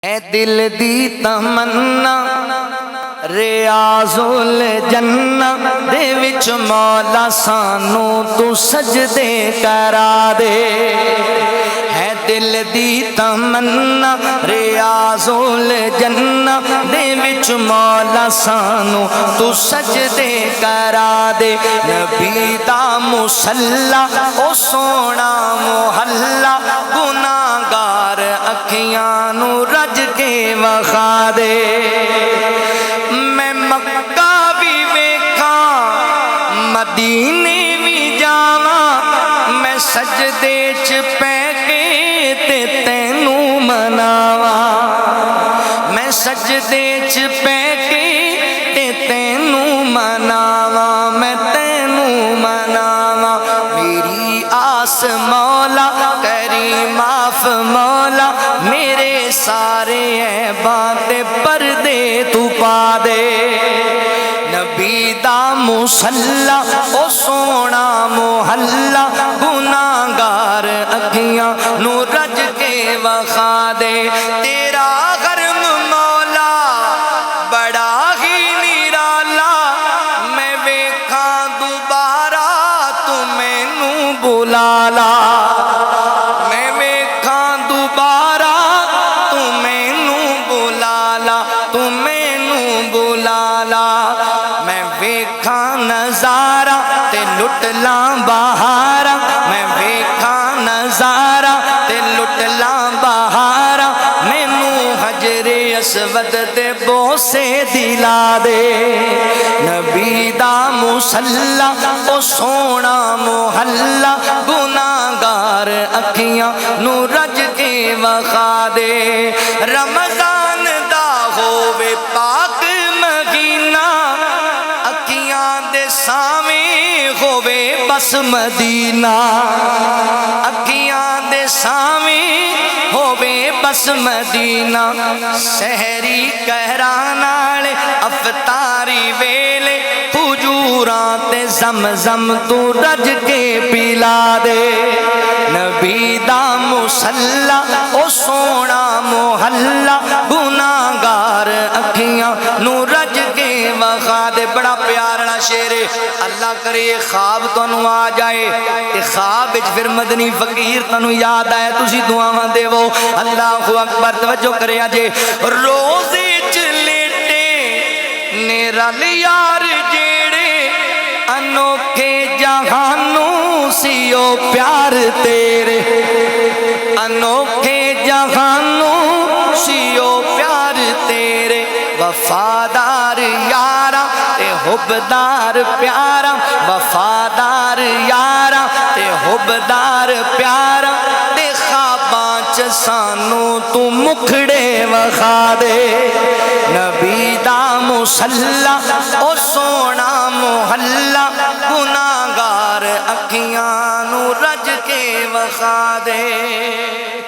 اے دل دی تمنا ریاضل جنہ دے وچ مولا سانو تو سجدے کرا دے ہے دل دی تمنا ریاضل جنہ دے وچ مولا سانو تو سجدے کرا دے نبی دا مصلا او سونا محلہ گناہگار اکھیاں نو رج کے وخا دے میں مکہ بھی ویکھاں مدینے بھی جاواں میں سجدے چ پے کے تے تینوں مناواں میں سجدے چ پے کے تے تینوں مناواں میں تینوں مناواں میری آس مولا کری معاف مولا میرے سارے عیباں تے پردے تو پا دے نبی دا مصلا او سونا محلہ گناہگار اکھیاں نو رج کے وخا دے تیرا غرم مولا بڑا ہی نرالا میں ویکھاں دوبارہ تو مینوں بلا لا میں ویکھاں دوبارہ تو مینوں بلا لا تو مینوں بلا لا میں ویکھاں نظارہ تے لٹ لاں بہارا میں ویکھاں نظارہ تے لٹ لاں بہارا مینوں حجر اسود تے بوسے دلا دے نبی دا مصلا او سونا محلہ گناہگار اکھیاں نو رج کے وخا دے رمضان دا ہووے پاک مہینہ اکھیاں دے سامیں ہووے بس مدینہ اکھیاں دے سامیں ہووے بس مدینہ سحری کہراں نالے افطاری ویلے حجوراں تے زمزم تو رج کے پلا دے نبی دا مصلا او سونا محلہ گناہگار اکھیاں نو رج کے وخا دے بڑا پیارا شعر اللہ کرے خواب تانوں آ جائے تے خواب وچ پھر مدنی فقیر تانوں یاد آئے تسی دعاواں دیو اللہ اکبر توجہ کریا جے روزے چ لیٹے نرل یار جیڑے انوکھے جہانوں سیو پیار تیرے انوکھے جہانوں سیو پیار تیرے وفادار یارا تے حبدار پیارا وفادار یارا تے حبدار پیارا تے خواباں چ سانوں تو مکھڑے وخا دے نبی دا مصلا او سونا محلہ گناہگار اکھیاں نو رج کے وخا دے